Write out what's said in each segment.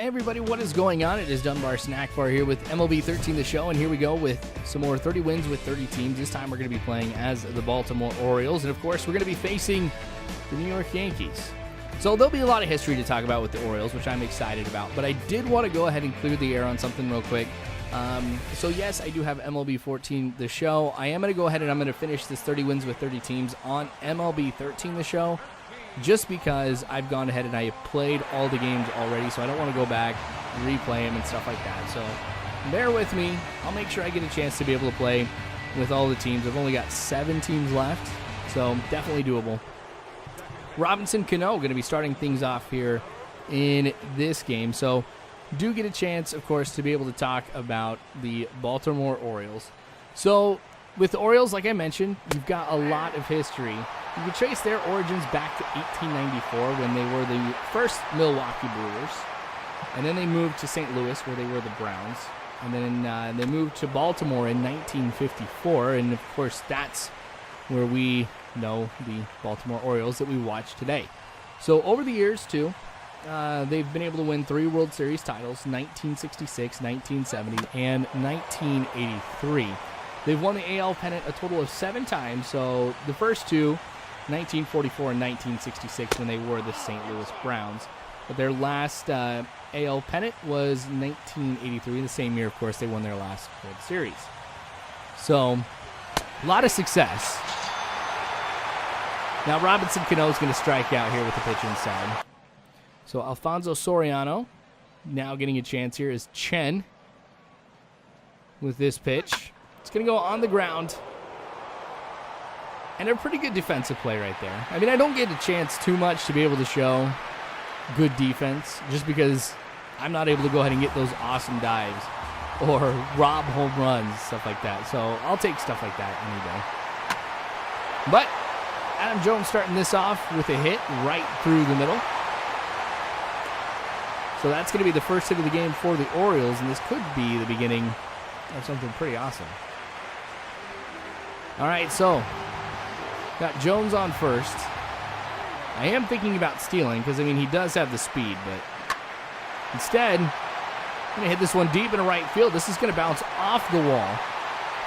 everybody, what is going on? It is Dunbar Snackbar here with MLB 13 The Show, and here we go with some more 30 wins with 30 teams. This time we're going to be playing as the Baltimore Orioles, and of course we're going to be facing the New York Yankees. So there'll be a lot of history to talk about with the Orioles, which I'm excited about, but I did want to go ahead and clear the air on something real quick. So yes, I do have MLB 14 The Show. I am going to go ahead and I'm going to finish this 30 wins with 30 teams on MLB 13 The Show, just because I've gone ahead and I have played all the games already, so I don't want to go back, replay them and stuff like that. So bear with me. I'll make sure I get a chance to be able to play with all the teams. I've only got 7 teams left, so definitely doable. Robinson Cano going to be starting things off here in this game, so do get a chance, of course, to be able to talk about the Baltimore Orioles. So with the Orioles, like I mentioned, you've got a lot of history. You can trace their origins back to 1894 when they were the first Milwaukee Brewers. And then they moved to St. Louis where they were the Browns. And then they moved to Baltimore in 1954. And, of course, that's where we know the Baltimore Orioles that we watch today. So over the years, too, they've been able to win 3 World Series titles, 1966, 1970, and 1983. They've won the AL pennant a total of 7 times, so the first 2, 1944 and 1966, when they were the St. Louis Browns. But their last AL pennant was 1983, the same year, of course, they won their last World Series. So, a lot of success. Now, Robinson Cano is going to strike out here with the pitch inside. So, Alfonso Soriano now getting a chance here is Chen with this pitch. It's going to go on the ground. And a pretty good defensive play right there. I mean, I don't get a chance too much to be able to show good defense just because I'm not able to go ahead and get those awesome dives or rob home runs, stuff like that. So I'll take stuff like that any day. But Adam Jones starting this off with a hit right through the middle. So that's going to be the first hit of the game for the Orioles, and this could be the beginning of something pretty awesome. All right, so got Jones on first. I am thinking about stealing because, I mean, he does have the speed, but instead, I'm going to hit this one deep into right field. This is going to bounce off the wall.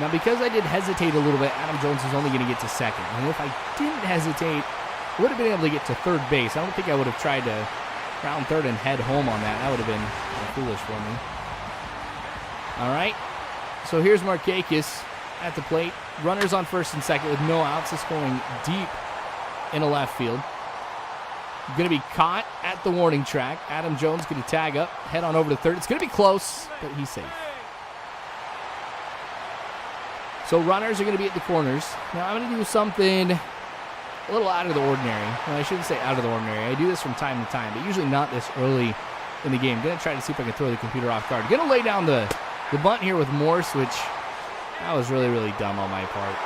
Now, because I did hesitate a little bit, Adam Jones is only going to get to second. And if I didn't hesitate, I would have been able to get to third base. I don't think I would have tried to round third and head home on that. That would have been foolish for me. All right, so here's Markakis at the plate. Runners on first and second with no outs. It's going deep into left field. Going to be caught at the warning track. Adam Jones going to tag up, head on over to third. It's going to be close, but he's safe. So runners are going to be at the corners. Now I'm going to do something a little out of the ordinary. Well, I shouldn't say out of the ordinary. I do this from time to time, but usually not this early in the game. Going to try to see if I can throw the computer off guard. Going to lay down the bunt here with Morse, which that was really, really dumb on my part.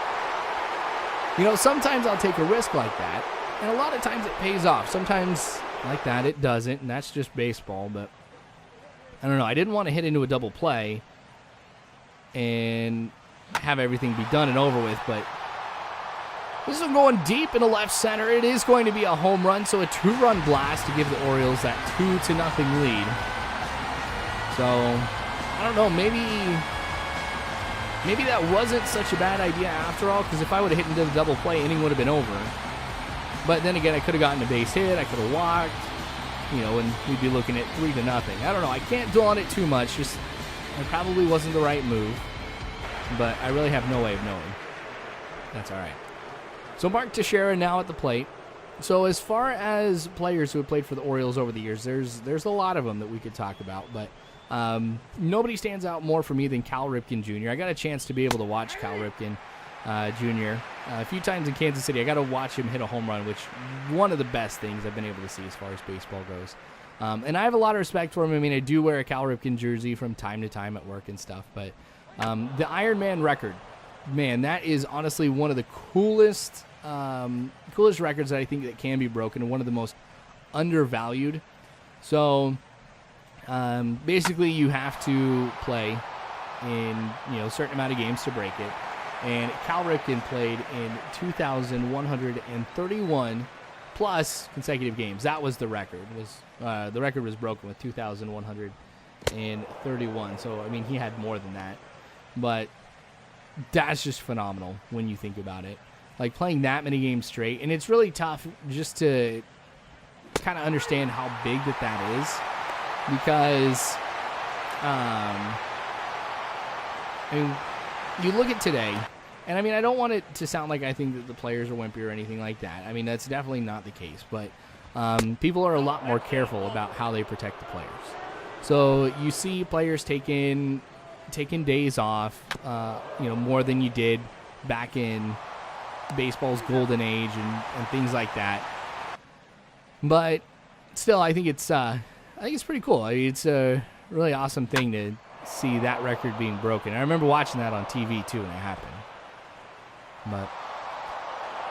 You know, sometimes I'll take a risk like that, and a lot of times it pays off. Sometimes like that it doesn't, and that's just baseball, but I don't know. I didn't want to hit into a double play and have everything be done and over with, but this is going deep into left center. It is going to be a home run, so a 2-run blast to give the Orioles that 2-0 lead. So, I don't know, maybe that wasn't such a bad idea after all, because if I would have hit into the double play, inning would have been over. But then again, I could have gotten a base hit, I could have walked, you know, and we'd be looking at 3-0. I don't know, I can't dwell on it too much, just it probably wasn't the right move, but I really have no way of knowing. That's all right. So Mark Teixeira now at the plate. So as far as players who have played for the Orioles over the years, there's a lot of them that we could talk about, but nobody stands out more for me than Cal Ripken Jr. I got a chance to be able to watch Cal Ripken Jr. A few times in Kansas City. I got to watch him hit a home run, which one of the best things I've been able to see as far as baseball goes. And I have a lot of respect for him. I mean, I do wear a Cal Ripken jersey from time to time at work and stuff, but the Iron Man record, man, that is honestly one of the coolest records that I think that can be broken, and one of the most undervalued. So basically you have to play in a certain amount of games to break it, and Cal Ripken played in 2,131 plus consecutive games. That was the record, was The record was broken with 2,131. So, I mean, he had more than that. But that's just phenomenal when you think about it. Like, playing that many games straight. And it's really tough just to kind of understand how big that is. Because, I mean, you look at today, and I mean, I don't want it to sound like I think that the players are wimpy or anything like that. I mean, that's definitely not the case. But people are a lot more careful about how they protect the players. So you see players taking days off, more than you did back in baseball's golden age and things like that. But still, I think it's pretty cool. I mean, it's a really awesome thing to see that record being broken. I remember watching that on TV too when it happened. But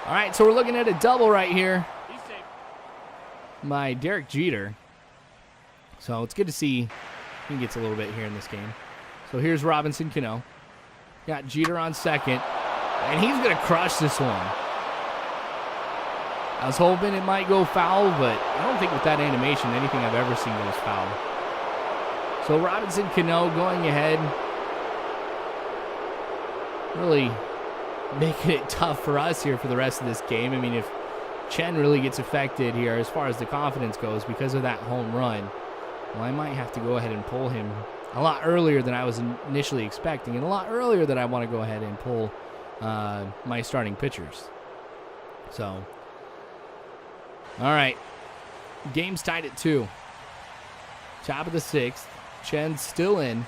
all right, so we're looking at a double right here by Derek Jeter. So it's good to see he gets a little bit here in this game. So here's Robinson Cano. Got Jeter on second, and he's going to crush this one. I was hoping it might go foul, but I don't think with that animation anything I've ever seen goes foul. So Robinson Cano going ahead, really making it tough for us here for the rest of this game. I mean, if Chen really gets affected here as far as the confidence goes because of that home run, well, I might have to go ahead and pull him a lot earlier than I was initially expecting, and a lot earlier than I want to go ahead and pull my starting pitchers. So, all right, game's tied at 2. Top of the 6th. Chen's still in.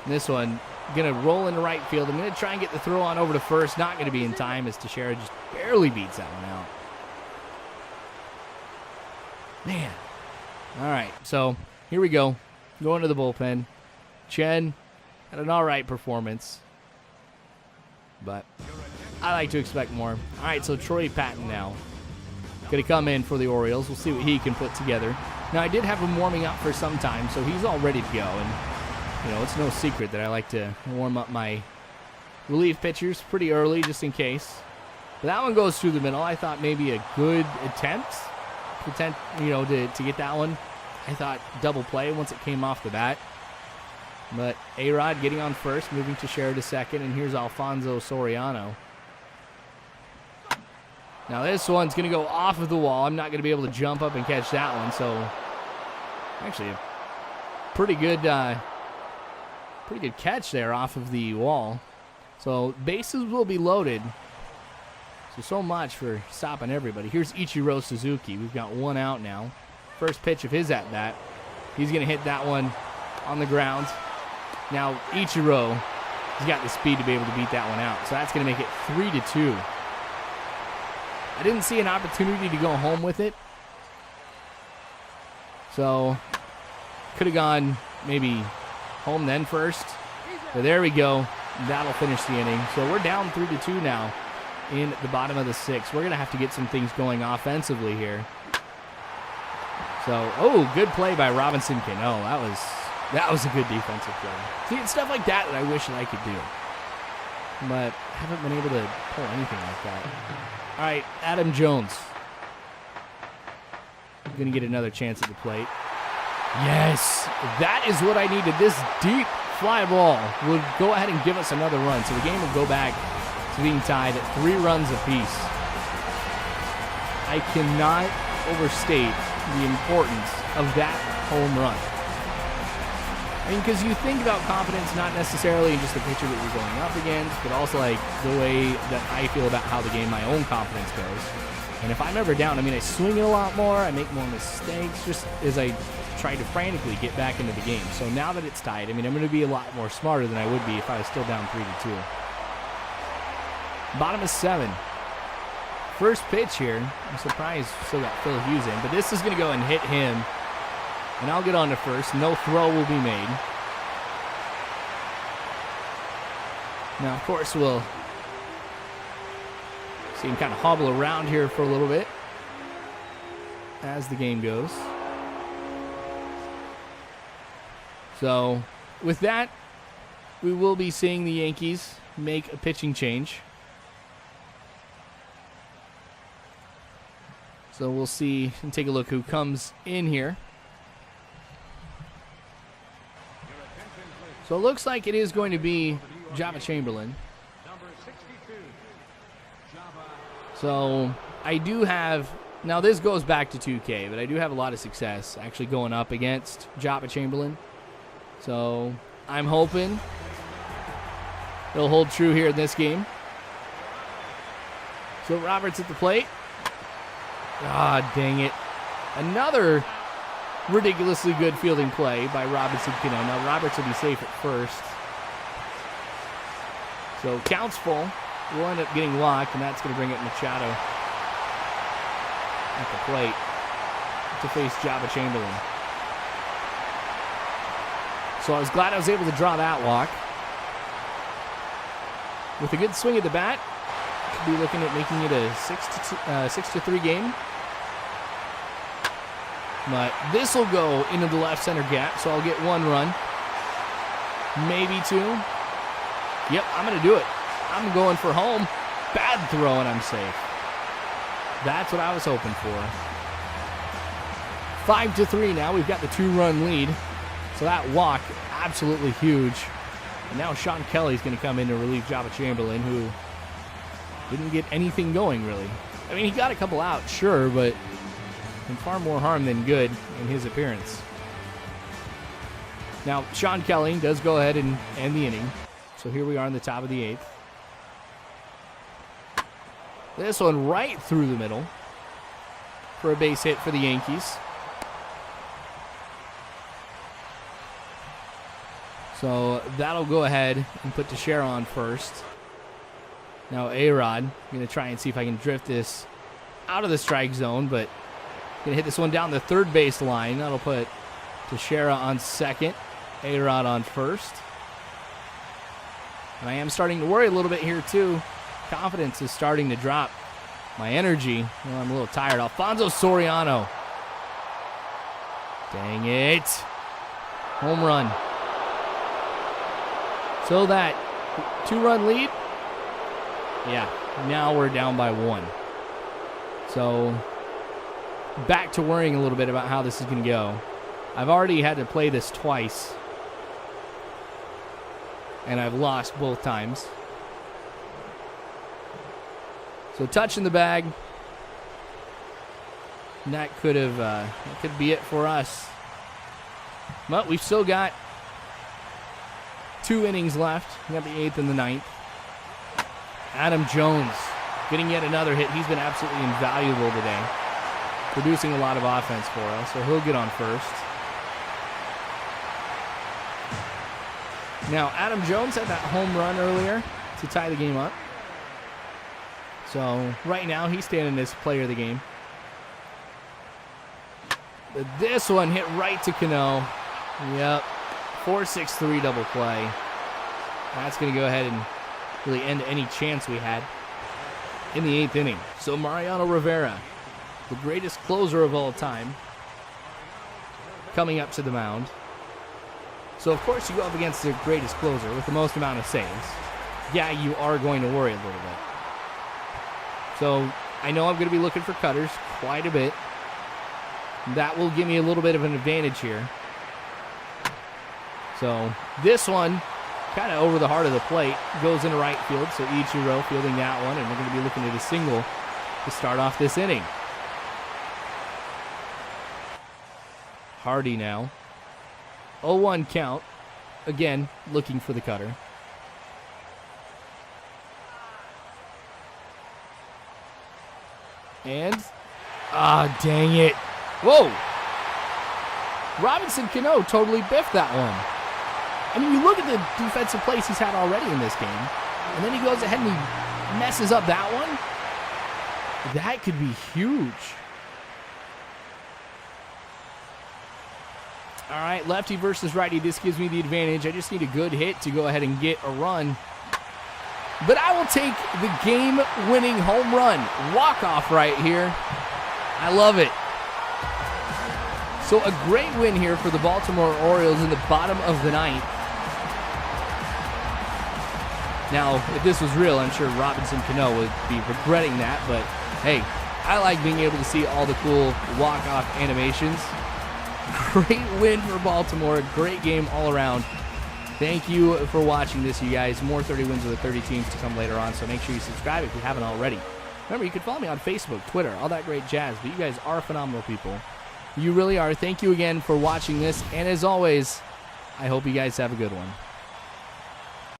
This one going to roll into right field. I'm going to try and get the throw on over to first. Not going to be in time as Teixeira just barely beats that one out. Man. All right, so here we go. Going to the bullpen. Chen had an all right performance, but I like to expect more. All right, so Troy Patton now going to come in for the Orioles. We'll see what he can put together. Now, I did have him warming up for some time, so he's all ready to go. And, it's no secret that I like to warm up my relief pitchers pretty early just in case. But that one goes through the middle. I thought maybe a good attempt, to get that one. I thought double play once it came off the bat. But A-Rod getting on first, moving Teixeira to second, and here's Alfonso Soriano. Now this one's going to go off of the wall. I'm not going to be able to jump up and catch that one. So actually a pretty good catch there off of the wall. So bases will be loaded. So much for stopping everybody. Here's Ichiro Suzuki. We've got one out now. First pitch of his at-bat. He's going to hit that one on the ground. Now Ichiro has got the speed to be able to beat that one out. So that's going to make it 3-2. I didn't see an opportunity to go home with it. So, could have gone maybe home then first. But there we go. That'll finish the inning. So we're down 3-2 now in the bottom of the 6th. We're going to have to get some things going offensively here. So, good play by Robinson Cano. That was a good defensive play. See, it's stuff like that I wish that I could do. But haven't been able to pull anything like that. All right, Adam Jones. Going to get another chance at the plate. Yes, that is what I needed. This deep fly ball will go ahead and give us another run. So the game will go back to being tied at 3 runs apiece. I cannot overstate the importance of that home run. I mean, because you think about confidence not necessarily in just the pitcher that you're going up against, but also like the way that I feel about how the game, my own confidence goes. And if I'm ever down, I mean, I swing it a lot more, I make more mistakes, just as I try to frantically get back into the game. So now that it's tied, I mean, I'm going to be a lot more smarter than I would be if I was still down 3-2. Bottom of 7. First pitch here. I'm surprised still got Phil Hughes in, but this is going to go and hit him. And I'll get on to first. No throw will be made. Now, of course, we'll see him kind of hobble around here for a little bit as the game goes. So, with that, we will be seeing the Yankees make a pitching change. So we'll see and take a look who comes in here. So it looks like it is going to be Java Chamberlain. So I do have, now this goes back to 2K, but I do have a lot of success actually going up against Java Chamberlain. So I'm hoping it'll hold true here in this game. So Roberts at the plate. Ah, dang it. Another ridiculously good fielding play by Robinson Cano. Now Roberts will be safe at first. So counts full. We'll end up getting walked, and that's going to bring up Machado at the plate to face Java Chamberlain. So I was glad I was able to draw that walk. With a good swing at the bat, could be looking at making it a 6-3 game. But this will go into the left center gap, so I'll get 1 run, maybe 2. Yep, I'm going to do it. I'm going for home. Bad throw, and I'm safe. That's what I was hoping for. 5-3 now. We've got the 2-run lead. So that walk, absolutely huge. And now Sean Kelly's going to come in to relieve Java Chamberlain, who didn't get anything going, really. I mean, he got a couple out, sure, but far more harm than good in his appearance. Now, Sean Kelly does go ahead and end the inning. So here we are in the top of the 8th. This one right through the middle for a base hit for the Yankees. So that'll go ahead and put Teixeira on first. Now A-Rod, I'm going to try and see if I can drift this out of the strike zone, but going to hit this one down the third base line. That'll put Teixeira on second, A-Rod on first. And I am starting to worry a little bit here, too. Confidence is starting to drop. My energy, well, I'm a little tired. Alfonso Soriano. Dang it. Home run. So that 2-run lead, yeah, now we're down by 1. So back to worrying a little bit about how this is going to go. I've already had to play this twice, and I've lost both times. So touch in the bag. And that could be it for us. But we've still got 2 innings left. We got the 8th and the 9th. Adam Jones getting yet another hit. He's been absolutely invaluable today, producing a lot of offense for us. So he'll get on first. Now, Adam Jones had that home run earlier to tie the game up. So right now he's standing as player of the game. But this one hit right to Cano. Yep. 4-6-3 double play. That's going to go ahead and really end any chance we had in the 8th inning. So Mariano Rivera, the greatest closer of all time, coming up to the mound. So of course you go up against the greatest closer with the most amount of saves. Yeah, you are going to worry a little bit. So I know I'm going to be looking for cutters quite a bit. That will give me a little bit of an advantage here. So this one, kind of over the heart of the plate, goes into right field. So Ichiro fielding that one, and we're going to be looking at a single to start off this inning. Hardy now. 0-1 count. Again, looking for the cutter. And, dang it. Whoa. Robinson Cano totally biffed that one. I mean, you look at the defensive plays he's had already in this game, and then he goes ahead and he messes up that one. That could be huge. All right, lefty versus righty. This gives me the advantage. I just need a good hit to go ahead and get a run. But I will take the game-winning home run. Walk-off right here. I love it. So a great win here for the Baltimore Orioles in the bottom of the 9th. Now, if this was real, I'm sure Robinson Cano would be regretting that. But, hey, I like being able to see all the cool walk-off animations. Great win for Baltimore. Great game all around. Thank you for watching this, you guys. More 30 wins with the 30 teams to come later on, so make sure you subscribe if you haven't already. Remember, you can follow me on Facebook, Twitter, all that great jazz, but you guys are phenomenal people. You really are. Thank you again for watching this, and as always, I hope you guys have a good one.